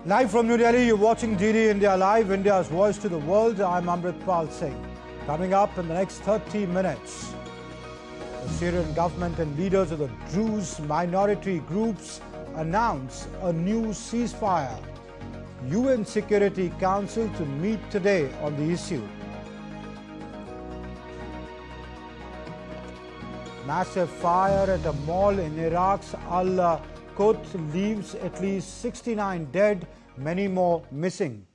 Live from New Delhi, you're watching DD India Live, India's voice to the world. I'm Amritpal Singh. Coming up in the next 30 minutes, the Syrian government and leaders of the Druze minority groups announce a new ceasefire. UN Security Council to meet today on the issue. Massive fire at a mall in Iraq's Al-Qut leaves at least 69 dead, many more missing.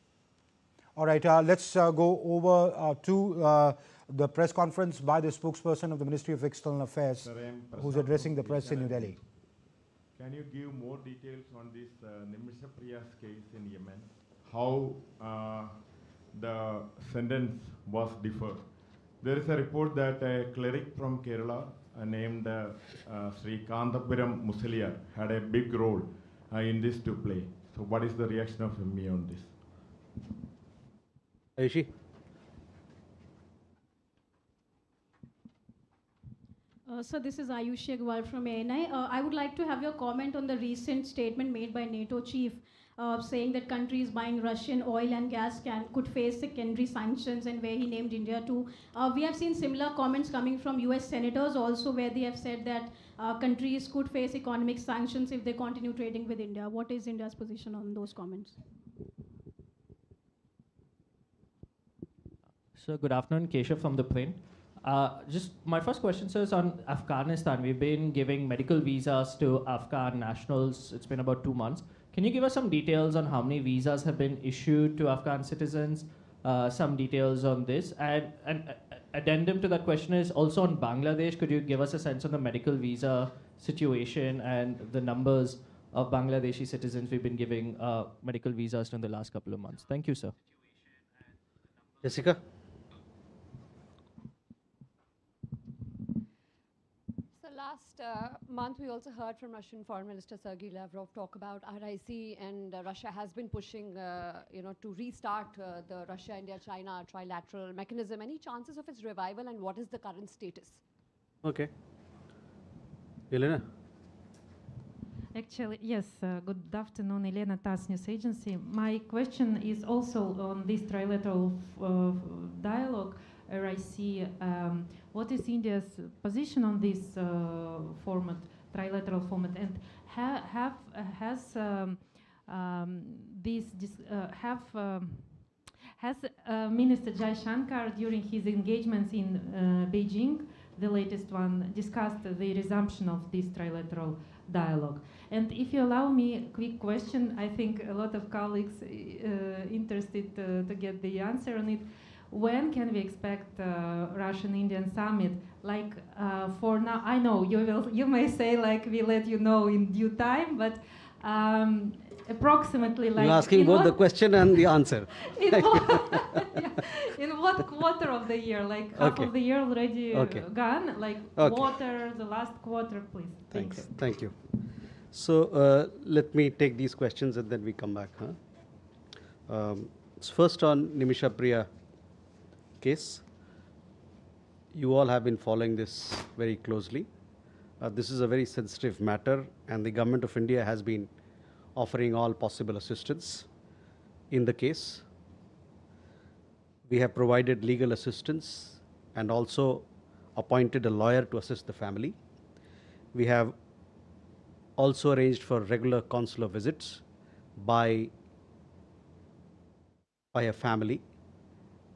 All right, let's go over to the press conference by the spokesperson of the Ministry of External Affairs, Sir, who's addressing the press in New Delhi. Can you give more details on this Nimisha Priya's case in Yemen? How the sentence was deferred? There is a report that a cleric from Kerala named Sri Kandapuram Musaliar had a big role in this to play. So what is the reaction of me on this? Ayushi? So this is Ayushi Agrawal from ANI. I would like to have your comment on the recent statement made by NATO chief saying that countries buying Russian oil and gas could face secondary sanctions, and where he named India too. We have seen similar comments coming from US senators also, where they have said that countries could face economic sanctions if they continue trading with India. What is India's position on those comments? So good afternoon, Keshav from the plane. Just my first question, sir, is on Afghanistan. We've been giving medical visas to Afghan nationals. It's been about 2 months. Can you give us some details on how many visas have been issued to Afghan citizens? Some details on this. And addendum to that question is also on Bangladesh. Could you give us a sense on the medical visa situation and the numbers of Bangladeshi citizens we've been giving medical visas in the last couple of months? Thank you, sir. Jessica? Last month, we also heard from Russian Foreign Minister Sergei Lavrov talk about RIC, and Russia has been pushing, to restart the Russia, India, China trilateral mechanism. Any chances of its revival, and what is the current status? Okay. Elena? Actually, yes. Good afternoon, Elena, TASS News Agency. My question is also on this trilateral dialogue. RIC. What is India's position on this format, trilateral format, and has Minister Jai Shankar, during his engagements in Beijing, the latest one, discussed the resumption of this trilateral dialogue? And if you allow me a quick question, I think a lot of colleagues interested to get the answer on it. When can we expect Russian-Indian summit? Like for now, I know you may say like we let you know in due time, but approximately like. You're asking both the question and the answer. In what quarter of the year? Like half of the year already gone. Like quarter, the last quarter, please. Thanks. Thank you. So let me take these questions and then we come back. First on Nimisha Priya case. You all have been following this very closely. This is a very sensitive matter, and the Government of India has been offering all possible assistance in the case. We have provided legal assistance and also appointed a lawyer to assist the family. We have also arranged for regular consular visits by a family,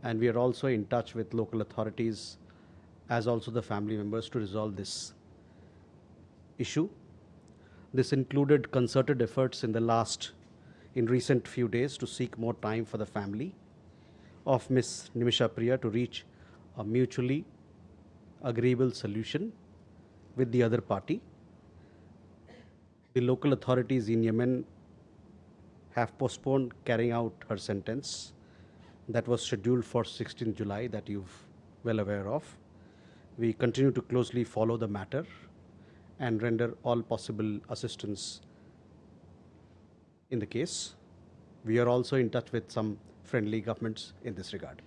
and we are also in touch with local authorities as also the family members to resolve this issue. This included concerted efforts in recent few days to seek more time for the family of Ms. Nimisha Priya to reach a mutually agreeable solution with the other party. The local authorities in Yemen have postponed carrying out her sentence that was scheduled for 16th July that you're well aware of. We continue to closely follow the matter and render all possible assistance in the case. We are also in touch with some friendly governments in this regard.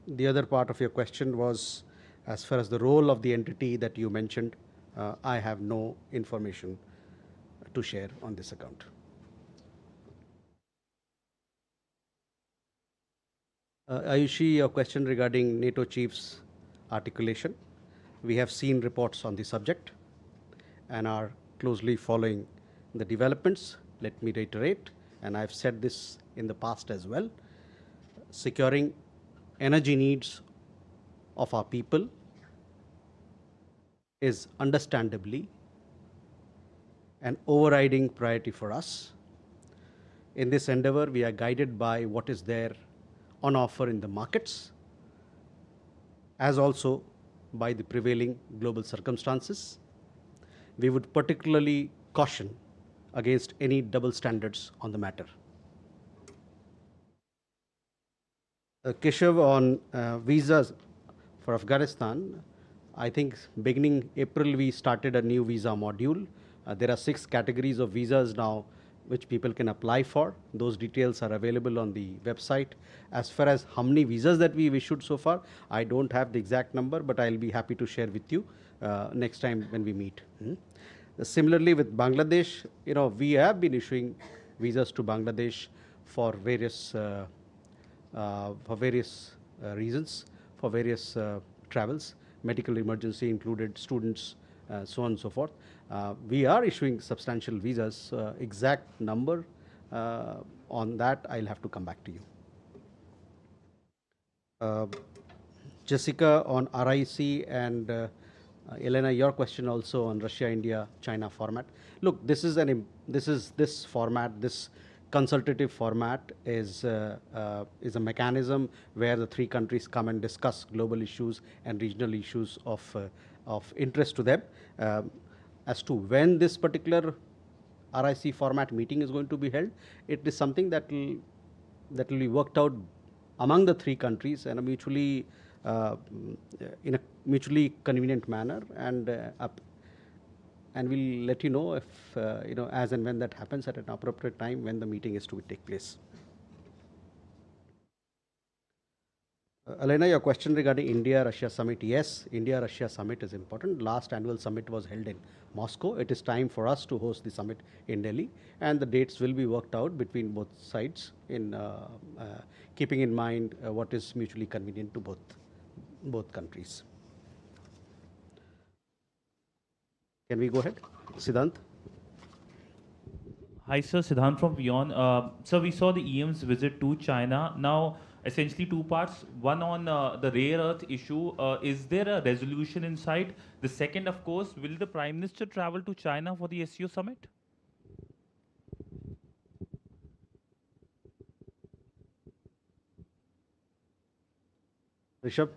The other part of your question was as far as the role of the entity that you mentioned. I have no information to share on this account. Ayushi, your question regarding NATO chief's articulation. We have seen reports on the subject and are closely following the developments. Let me reiterate, and I've said this in the past as well, securing energy needs of our people is understandably an overriding priority for us. In this endeavor, we are guided by what is there on offer in the markets, as also by the prevailing global circumstances. We would particularly caution against any double standards on the matter. Keshav, on visas for Afghanistan, I think beginning April we started a new visa module. There are 6 categories of visas now which people can apply for. Those details are available on the website. As far as how many visas that we've issued so far, I don't have the exact number, but I'll be happy to share with you next time when we meet. Similarly, with Bangladesh, we have been issuing visas to Bangladesh for various reasons, for various travels, medical emergency included, students, so on and so forth. We are issuing substantial visas. Exact number on that, I'll have to come back to you. Jessica, on RIC, and Elena, your question also on Russia, India, China format. Look, this format, this consultative format is a mechanism where the 3 countries come and discuss global issues and regional issues of interest to them. As to when this particular RIC format meeting is going to be held, it is something that will be worked out among the 3 countries in a mutually convenient manner, and we'll let you know if as and when that happens at an appropriate time when the meeting is to take place. Elena, your question regarding India-Russia summit. Yes, India-Russia summit is important. Last annual summit was held in Moscow. It is time for us to host the summit in Delhi, and the dates will be worked out between both sides in keeping in mind what is mutually convenient to both countries. Can we go ahead? Siddhant? Hi, sir. Siddhant from Beyond. So we saw the EM's visit to China. Now, essentially 2 parts. One on the rare earth issue. Is there a resolution in sight? The second, of course, will the Prime Minister travel to China for the SCO summit? Rishabh?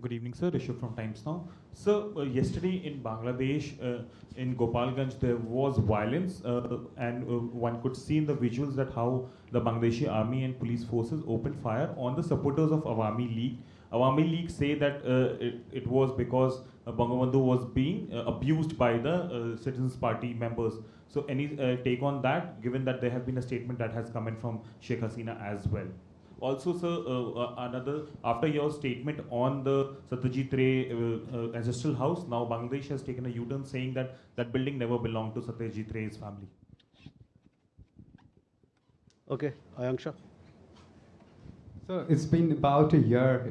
Good evening, sir. Rishabh from Times Now. So yesterday in Bangladesh, in Gopalganj, there was violence, and one could see in the visuals that how the Bangladeshi army and police forces opened fire on the supporters of Awami League. Awami League say that it was because Bangabandhu was being abused by the Citizens Party members. So any take on that, given that there have been a statement that has come in from Sheikh Hasina as well? Also, sir, after your statement on the Satyajit Ray ancestral house, now Bangladesh has taken a U-turn saying that that building never belonged to Satyajit Ray's family. Okay, Ayanksha. So it's been about a year.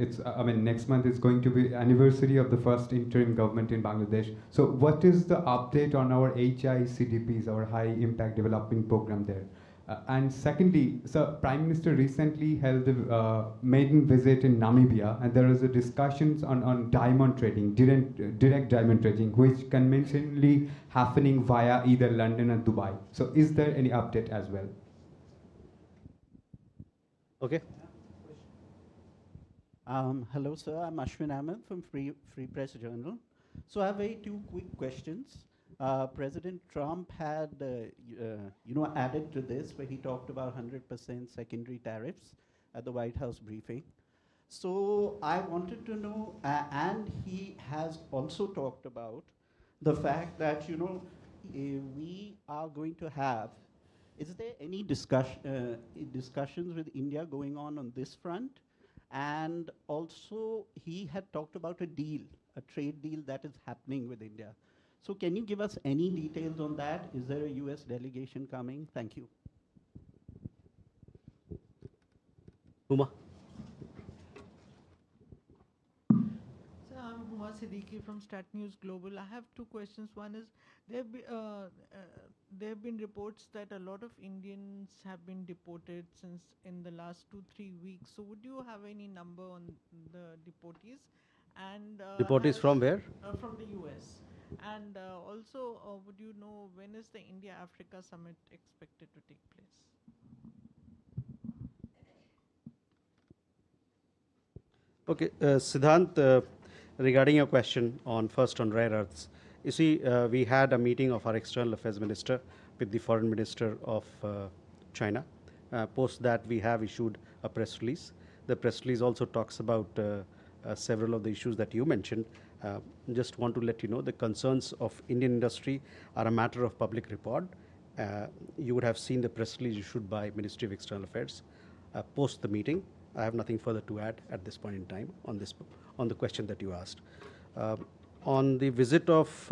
Next month is going to be anniversary of the first interim government in Bangladesh. So what is the update on our HICDPs, our High Impact Development Program there? And secondly, so Prime Minister recently held a maiden visit in Namibia, and there was a discussions on diamond trading, direct diamond trading, which conventionally happening via either London or Dubai. So is there any update as well? Okay. Hello, sir. I'm Ashwin Ahmed from Free Press Journal. So I have 2 quick questions. President Trump had, added to this where he talked about 100% secondary tariffs at the White House briefing. So I wanted to know, and he has also talked about the fact that, we are going to have, is there any discussions with India going on this front? And also he had talked about a trade deal that is happening with India. So can you give us any details on that? Is there a US delegation coming? Thank you. Huma. So I'm Huma Siddiqui from Stat News Global. I have two questions. One is there have been reports that a lot of Indians have been deported since in the last 2-3 weeks. So would you have any number on the deportees? And Deportees from where? From the US. And also, would you know when is the India-Africa summit expected to take place? Okay, Siddhant, regarding your question on first on rare earths, you see, we had a meeting of our external affairs minister with the foreign minister of China. Post that, we have issued a press release. The press release also talks about several of the issues that you mentioned. Just want to let you know the concerns of Indian industry are a matter of public record. You would have seen the press release issued by Ministry of External Affairs post the meeting. I have nothing further to add at this point in time on the question that you asked. On the visit of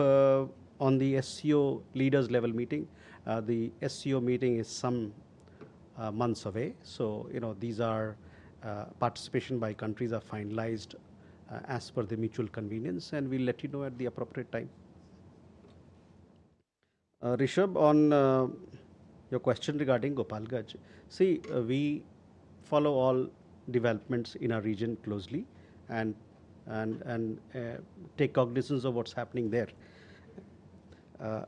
on the SCO leaders level meeting, the SCO meeting is some months away. So these are participation by countries are finalized as per the mutual convenience, and we'll let you know at the appropriate time. Rishabh, on your question regarding Gopalganj, see, we follow all developments in our region closely and take cognizance of what's happening there,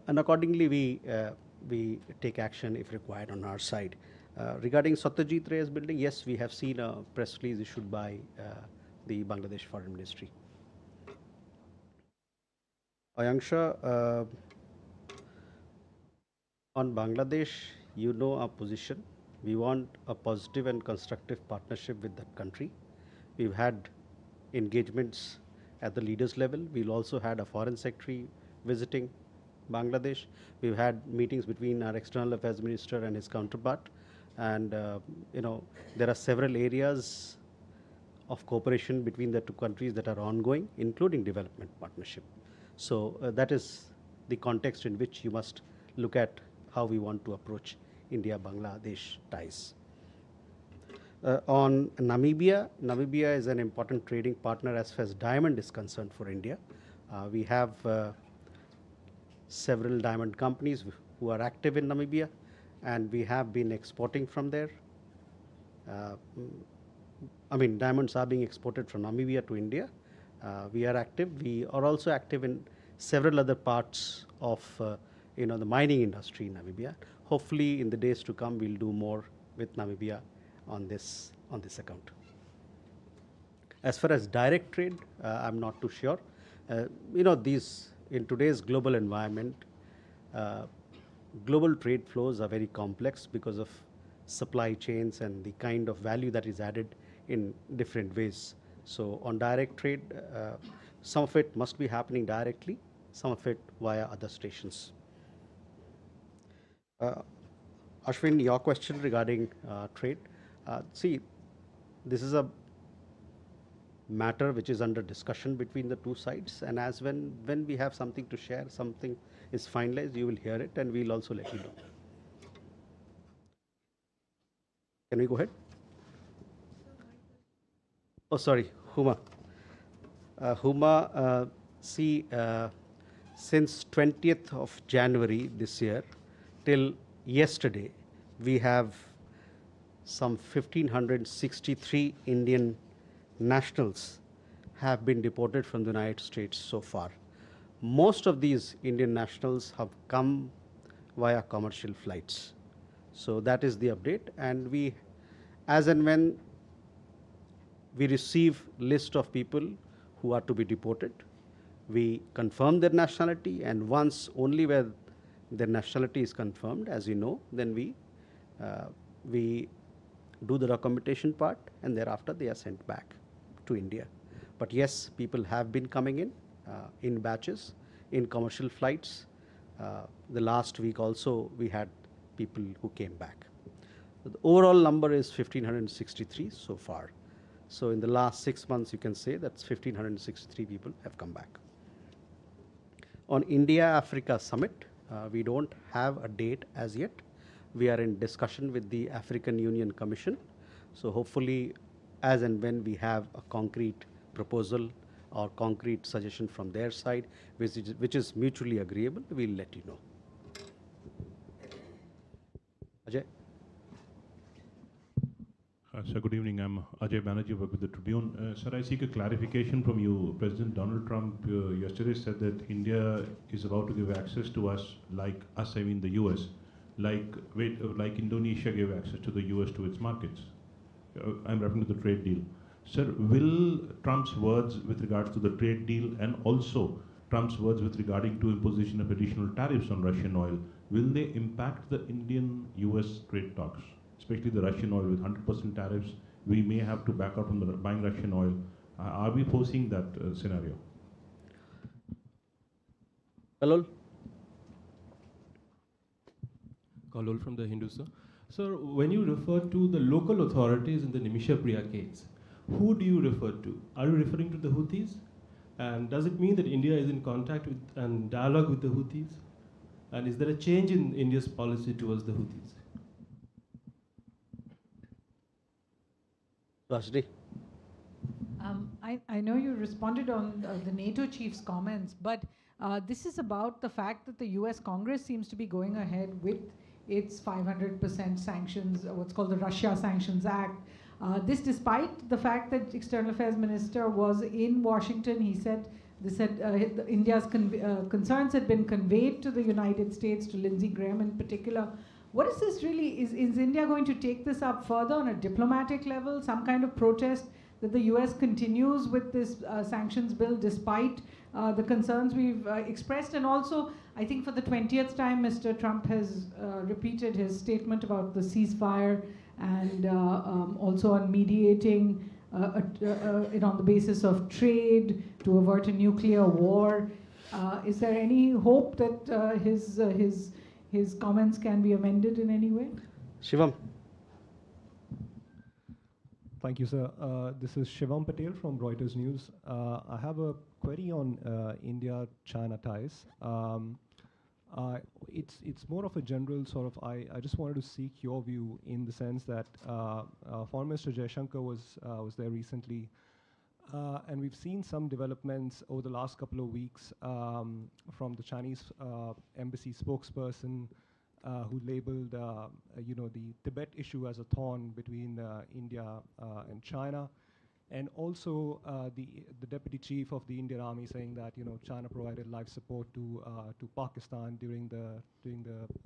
and accordingly we take action if required on our side. Regarding Satyajit Ray's building, yes, we have seen a press release issued by the Bangladesh Foreign Ministry. Ayanksha, on Bangladesh, you know our position. We want a positive and constructive partnership with that country. We've had engagements at the leaders level. We'll also had a foreign secretary visiting Bangladesh. We've had meetings between our external affairs minister and his counterpart. And there are several areas of cooperation between the two countries that are ongoing, including development partnership. So that is the context in which you must look at how we want to approach India-Bangladesh ties. On Namibia, Namibia is an important trading partner as far as diamond is concerned for India. We have several diamond companies who are active in Namibia, and we have been exporting from there. Diamonds are being exported from Namibia to India. We are active. We are also active in several other parts of the mining industry in Namibia. Hopefully, in the days to come, we'll do more with Namibia on this account. As far as direct trade, I'm not too sure. In today's global environment, global trade flows are very complex because of supply chains and the kind of value that is added in different ways. So on direct trade, some of it must be happening directly, some of it via other stations. Ashwin, your question regarding trade. See, this is a matter which is under discussion between the two sides, and as when we have something to share, something is finalized, you will hear it, and we'll also let you know. Can we go ahead? Oh, sorry, Huma. See, since 20th of January this year till yesterday, we have some 1,563 Indian nationals have been deported from the United States so far. Most of these Indian nationals have come via commercial flights. So that is the update, and we, as and when we receive list of people who are to be deported, we confirm their nationality, and once only where their nationality is confirmed, as you know, then we do the documentation part, and thereafter they are sent back to India. But yes, people have been coming in batches, in commercial flights. The last week also we had people who came back. The overall number is 1,563 so far. So in the last 6 months, you can say that's 1,563 people have come back. On India-Africa Summit, we don't have a date as yet. We are in discussion with the African Union Commission. So hopefully, as and when we have a concrete proposal or concrete suggestion from their side, which is mutually agreeable, we'll let you know. Ajay? Sir, good evening. I'm Ajay Banerjee, work with the Tribune. Sir, I seek a clarification from you. President Donald Trump yesterday said that India is about to give access to us, I mean the US, like Indonesia gave access to the US to its markets. I'm referring to the trade deal. Sir, will Trump's words with regards to the trade deal and also Trump's words with regarding to imposition of additional tariffs on Russian oil, will they impact the Indian-US trade talks? Especially the Russian oil with 100% tariffs, we may have to back out from buying Russian oil. Are we foreseeing that scenario? Kalol? Kalol from the Hindu, sir. Sir, when you refer to the local authorities in the Nimisha Priya case, who do you refer to? Are you referring to the Houthis? And does it mean that India is in contact with and dialogue with the Houthis? And is there a change in India's policy towards the Houthis? Rashdi? I know you responded on the NATO chief's comments, but this is about the fact that the US Congress seems to be going ahead with its 500% sanctions, what's called the Russia Sanctions Act. This despite the fact that External Affairs Minister was in Washington. He said India's concerns had been conveyed to the United States, to Lindsey Graham in particular. What is this really? Is India going to take this up further on a diplomatic level, some kind of protest that the US continues with this sanctions bill despite the concerns we've expressed? And also, I think for the 20th time, Mr. Trump has repeated his statement about the ceasefire and also on mediating it on the basis of trade to avert a nuclear war. Is there any hope that his comments can be amended in any way? Shivam? Thank you, sir. This is Shivam Patel from Reuters News. I have a query on India-China ties. It's more of a general sort of, I just wanted to seek your view in the sense that Foreign Minister Jaishankar was there recently, and we've seen some developments over the last couple of weeks from the Chinese embassy spokesperson who labeled the Tibet issue as a thorn between India and China, and also the deputy chief of the Indian Army saying that China provided life support to Pakistan during the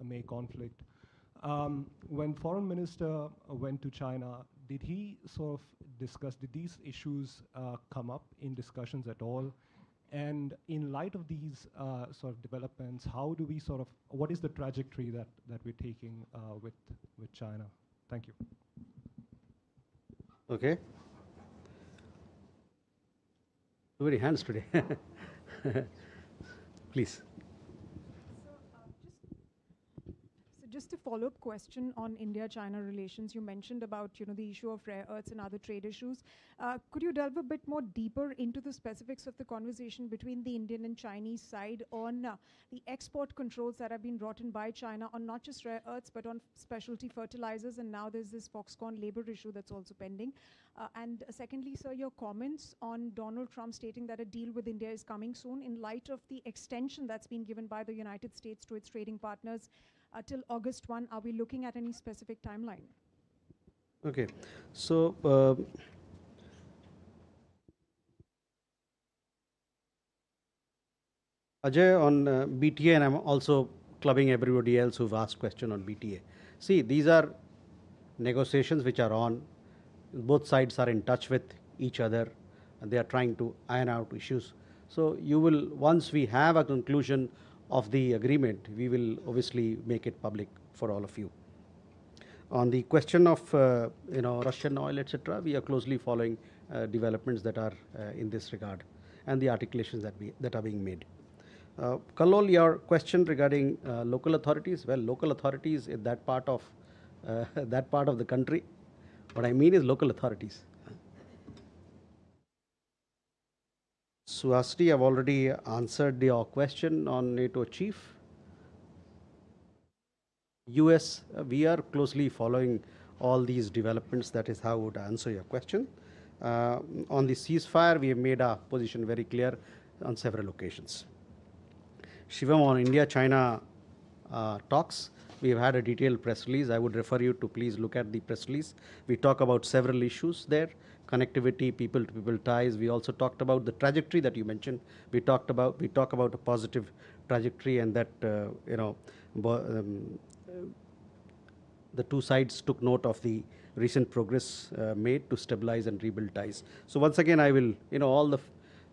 May conflict. When Foreign Minister went to China, did he sort of discuss, did these issues come up in discussions at all? And in light of these sort of developments, how do we sort of, what is the trajectory that we're taking with China? Thank you. Okay. Too many hands today. Please. Just a follow-up question on India-China relations. You mentioned about the issue of rare earths and other trade issues. Could you delve a bit more deeper into the specifics of the conversation between the Indian and Chinese side on the export controls that have been brought in by China on not just rare earths but on specialty fertilizers, and now there's this Foxconn labor issue that's also pending. And secondly, sir, your comments on Donald Trump stating that a deal with India is coming soon in light of the extension that's been given by the United States to its trading partners till August 1. Are we looking at any specific timeline? Okay. So, Ajay, on BTA, and I'm also clubbing everybody else who've asked question on BTA. See, these are negotiations which are on. Both sides are in touch with each other, and they are trying to iron out issues. So you will, once we have a conclusion of the agreement, we will obviously make it public for all of you. On the question of Russian oil, etc., we are closely following developments that are in this regard and the articulations that are being made. Kalol, your question regarding local authorities. Well, local authorities in that part of the country. What I mean is local authorities. Suhasini, I've already answered your question on NATO chief. US, we are closely following all these developments. That is how I would answer your question. On the ceasefire, we have made our position very clear on several occasions. Shivam, on India-China talks, we have had a detailed press release. I would refer you to please look at the press release. We talk about several issues there: connectivity, people-to-people ties. We also talked about the trajectory that you mentioned. We talk about a positive trajectory, and that the two sides took note of the recent progress made to stabilize and rebuild ties. So once again, I will, all the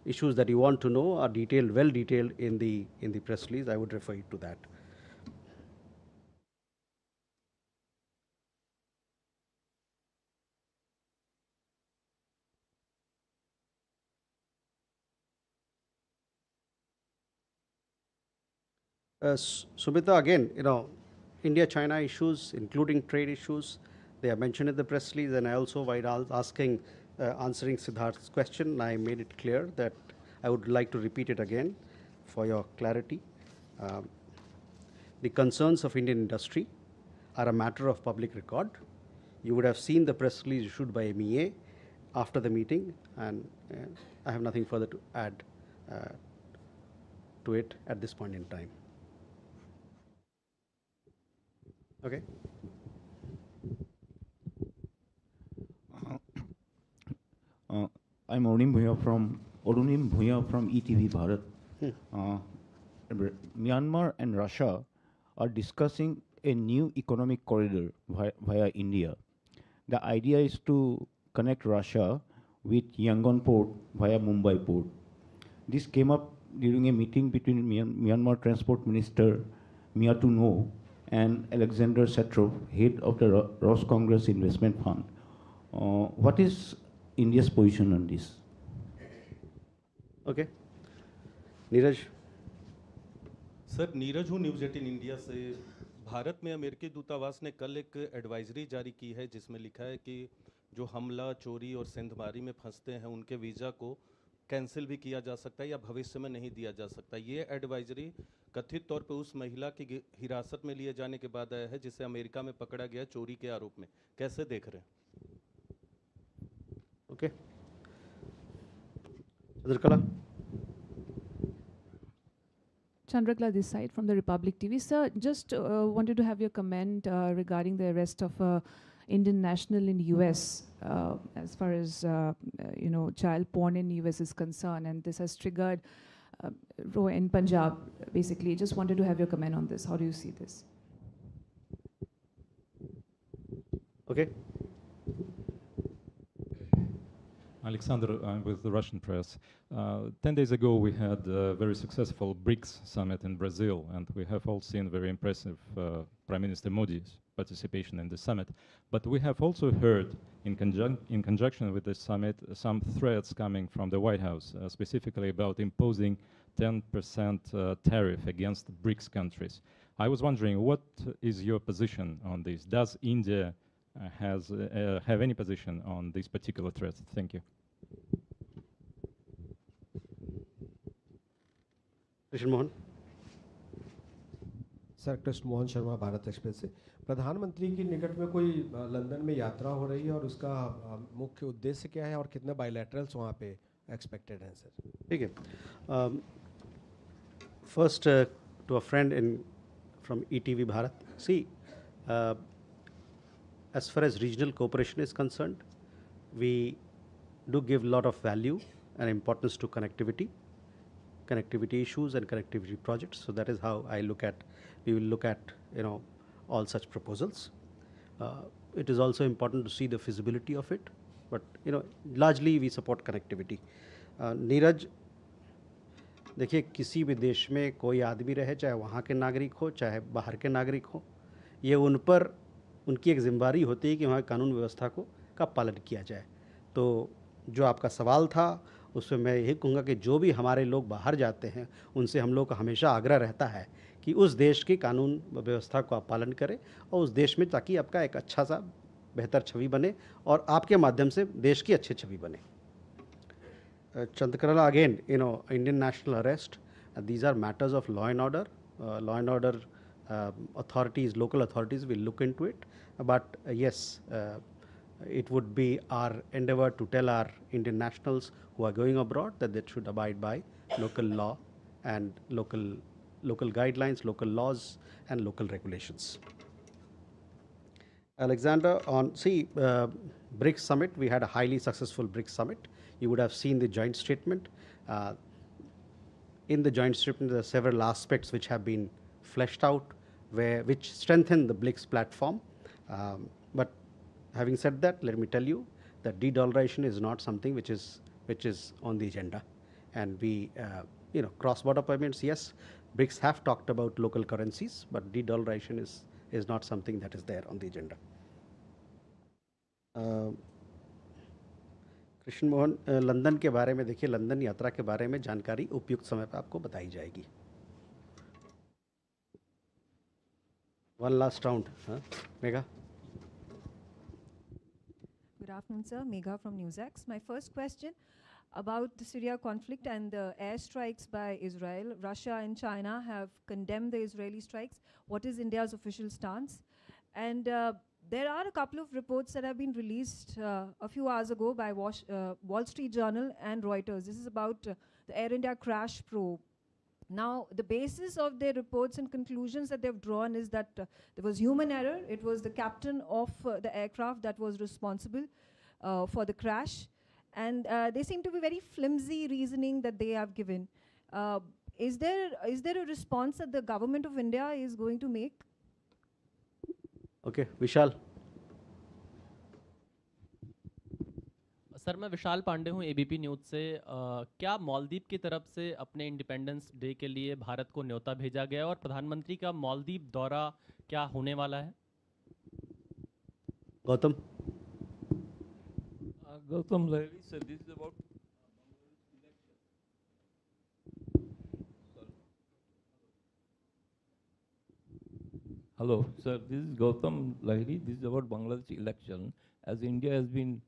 issues that you want to know are detailed, well detailed in the press release. I would refer you to that. Subita, again, India-China issues, including trade issues, they are mentioned in the press release, and I also, while answering Siddharth's question, I made it clear that I would like to repeat it again for your clarity. The concerns of Indian industry are a matter of public record. You would have seen the press release issued by MEA after the meeting, and I have nothing further to add to it at this point in time. Okay. I'm Orunim Bhuya from ETV Bharat. Myanmar and Russia are discussing a new economic corridor via India. The idea is to connect Russia with Yangon port via Mumbai port. This came up during a meeting between Myanmar Transport Minister Miatu No and Alexander Satrov, head of the Ross Congress Investment Fund. What is India's position on this? Okay. Neeraj sir, Neeraj हूँ news 18 India से। भारत में अमेरिकी दूतावास ने कल एक advisory जारी की है जिसमें लिखा है कि जो हमला, चोरी और सेंधमारी में फंसते हैं उनके वीज़ा को कैंसिल भी किया जा सकता है या भविष्य में नहीं दिया जा सकता। ये एडवाइजरी कथित तौर पे उस महिला की हिरासत में लिए जाने के बाद आया है जिसे अमेरिका में पकड़ा गया चोरी के आरोप में। कैसे देख रहे हैं? Okay. Chandrakala. Chandrakala this side from the Republic TV. Sir, just wanted to have your comment regarding the arrest of Indian national in US as far as child porn in US is concerned, and this has triggered in Punjab basically. Just wanted to have your comment on this. How do you see this? Okay. Alexander, I'm with the Russian press. 10 days ago, we had a very successful BRICS summit in Brazil, and we have all seen very impressive Prime Minister Modi's participation in the summit. But we have also heard, in conjunction with this summit, some threats coming from the White House, specifically about imposing 10% tariff against BRICS countries. I was wondering, what is your position on this? Does India have any position on these particular threats? Thank you. Krishna Mohan. Sir, Krishna Mohan Sharma Bharat express से। प्रधानमंत्री की निकट में कोई London में यात्रा हो रही है और उसका मुख्य उद्देश्य क्या है और कितने बायलैटरल्स वहाँ पे एक्सपेक्टेड हैं सर? ठीक है। First, to a friend from ETV Bharat. See, as far as regional cooperation is concerned, we do give a lot of value and importance to connectivity issues and connectivity projects. So that is how we will look at all such proposals. It is also important to see the feasibility of it, but largely we support connectivity. Neeraj, देखिए, किसी भी देश में कोई आदमी रहे, चाहे वहाँ के नागरिक हो चाहे बाहर के नागरिक हो, ये उन पर उनकी एक जिम्मेदारी होती है कि वहाँ कानून व्यवस्था का पालन किया जाए। तो जो आपका सवाल था उसमें मैं यही कहूँगा कि जो भी हमारे लोग बाहर जाते हैं उनसे हम लोग का हमेशा आग्रह रहता है कि उस देश की कानून व्यवस्था को आप पालन करें और उस देश में, ताकि आपका एक अच्छा सा बेहतर छवि बने और आपके माध्यम से देश की अच्छी छवि बने। Chandrakala, again, Indian national arrest, these are matters of law and order. authorities, local authorities will look into it. But yes, it would be our endeavor to tell our Indian nationals who are going abroad that they should abide by local law and local guidelines, local laws and local regulations. Alexander, on BRICS summit, we had a highly successful BRICS summit. You would have seen the joint statement. In the joint statement, there are several aspects which have been fleshed out, which strengthen the BRICS platform. But having said that, let me tell you that de-dollarization is not something which is on the agenda. And we, cross-border payments, yes, BRICS have talked about local currencies, but de-dollarization is not something that is there on the agenda. Krishna Mohan, London के बारे में देखिए, London यात्रा के बारे में जानकारी उपयुक्त समय पर आपको बताई जाएगी. One last round, Megha. Good afternoon, sir. Megha from NewsX. My first question about the Syria conflict and the airstrikes by Israel. Russia and China have condemned the Israeli strikes. What is India's official stance? And there are a couple of reports that have been released a few hours ago by Wall Street Journal and Reuters. This is about the Air India crash probe. Now, the basis of their reports and conclusions that they've drawn is that there was human error. It was the captain of the aircraft that was responsible for the crash. And they seem to be very flimsy reasoning that they have given. Is there a response that the government of India is going to make? Okay, Vishal. Sir, मैं विशाल पांडे हूँ ABP news से. क्या मालदीव की तरफ से अपने independence day के लिए भारत को न्योता भेजा गया और प्रधानमंत्री का मालदीव दौरा क्या होने वाला है? Gautam. Gautam Lahiri, sir, this is about Hello, sir, this is Gautam Lahiri. This is about Bangladesh election. As India has been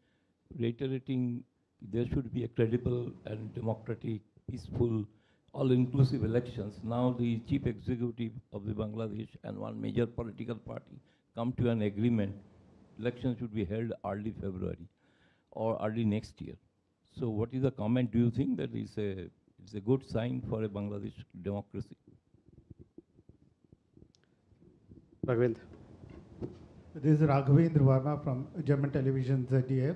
reiterating, there should be a credible and democratic, peaceful, all-inclusive elections. Now the chief executive of the Bangladesh and one major political party come to an agreement. Elections should be held early February or early next year. So what is the comment? Do you think that it's a good sign for a Bangladesh democracy? Raghavendra. This is Raghavendra Varma from German television ZDF.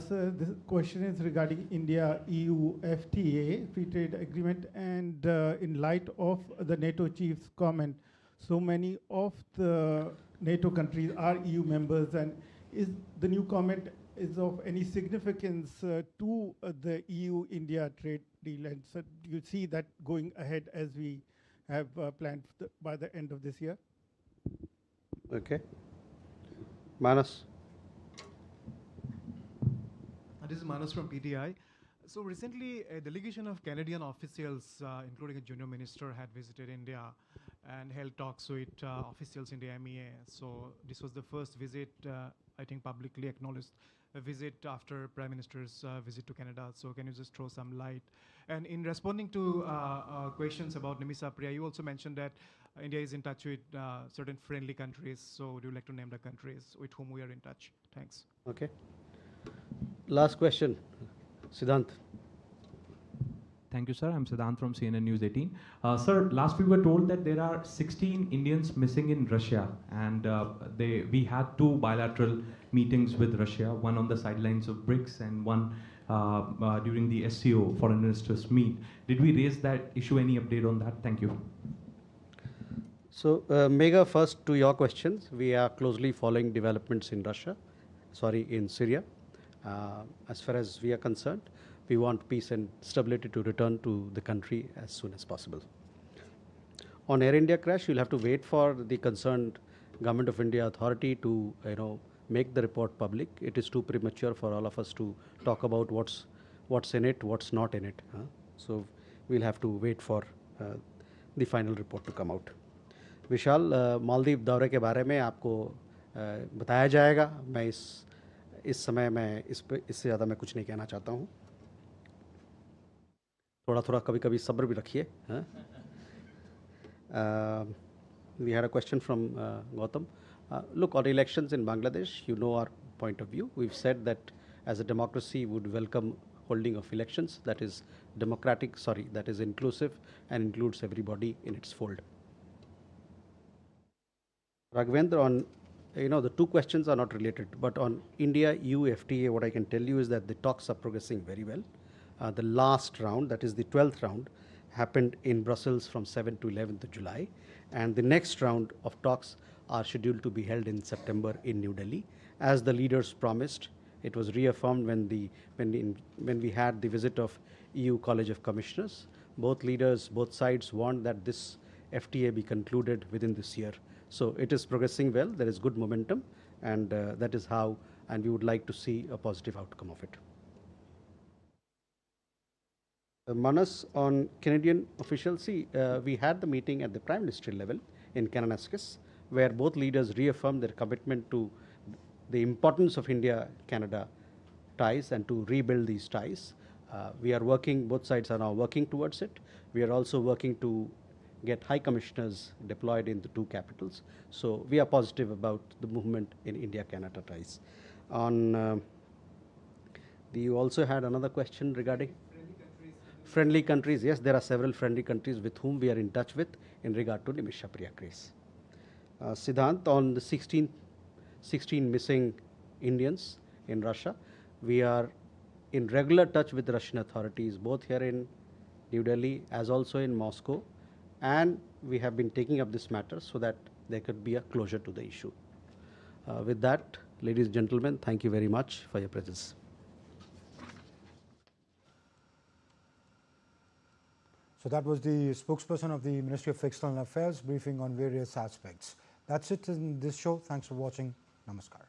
So this question is regarding India-EU FTA, Free Trade Agreement, and in light of the NATO chief's comment, so many of the NATO countries are EU members, and is the new comment is of any significance to the EU-India trade deal? And so do you see that going ahead as we have planned by the end of this year? Okay. Manas. This is Manas from PTI. So recently, a delegation of Canadian officials, including a junior minister, had visited India and held talks with officials in the MEA. So this was the first visit, I think publicly acknowledged, a visit after Prime Minister's visit to Canada. So can you just throw some light? And in responding to questions about Nimisa Priya, you also mentioned that India is in touch with certain friendly countries. So would you like to name the countries with whom we are in touch? Thanks. Okay. Last question, Siddhant. Thank you, sir. I'm Siddhant from CNN News 18. Sir, last we were told that there are 16 Indians missing in Russia, and we had two bilateral meetings with Russia, one on the sidelines of BRICS and one during the SCO Foreign Ministers meet. Did we raise that issue? Any update on that? Thank you. So, Megha, first to your questions, we are closely following developments in in Syria. As far as we are concerned, we want peace and stability to return to the country as soon as possible. On Air India crash, you'll have to wait for the concerned Government of India authority to make the report public. It is too premature for all of us to talk about what's in it, what's not in it. So we'll have to wait for the final report to come out. विशाल, मालदीव दौरे के बारे में आपको बताया जाएगा. मैं इस समय मैं इससे ज़्यादा मैं कुछ नहीं कहना चाहता हूँ. थोड़ा कभी-कभी सब्र भी रखिए. we had a question from Gautam. Look, on elections in Bangladesh, you know our point of view. We've said that as a democracy, we would welcome holding of elections that is democratic, that is inclusive and includes everybody in its fold. Raghavendra, on, the two questions are not related, but on India-EU FTA, what I can tell you is that the talks are progressing very well. The last round, that is the 12th round, happened in Brussels from 7th to 11th of July. And the next round of talks are scheduled to be held in September in New Delhi. As the leaders promised, it was reaffirmed when we had the visit of EU College of Commissioners. Both leaders, both sides want that this FTA be concluded within this year. So it is progressing well, there is good momentum, and that is how, and we would like to see a positive outcome of it. Manas, on Canadian officials, we had the meeting at the Prime Minister level in Kananaskis, where both leaders reaffirmed their commitment to the importance of India-Canada ties and to rebuild these ties. We are working, both sides are now working towards it. We are also working to get high commissioners deployed in the two capitals. So we are positive about the movement in India-Canada ties. On, you also had another question regarding friendly countries. Yes, there are several friendly countries with whom we are in touch with in regard to Nimisha Priya case. Siddhant, on the 16 missing Indians in Russia, we are in regular touch with the Russian authorities, both here in New Delhi as also in Moscow, and we have been taking up this matter so that there could be a closure to the issue. With that, ladies and gentlemen, thank you very much for your presence. So that was the spokesperson of the Ministry of External Affairs briefing on various aspects. That's it in this show. Thanks for watching. Namaskar.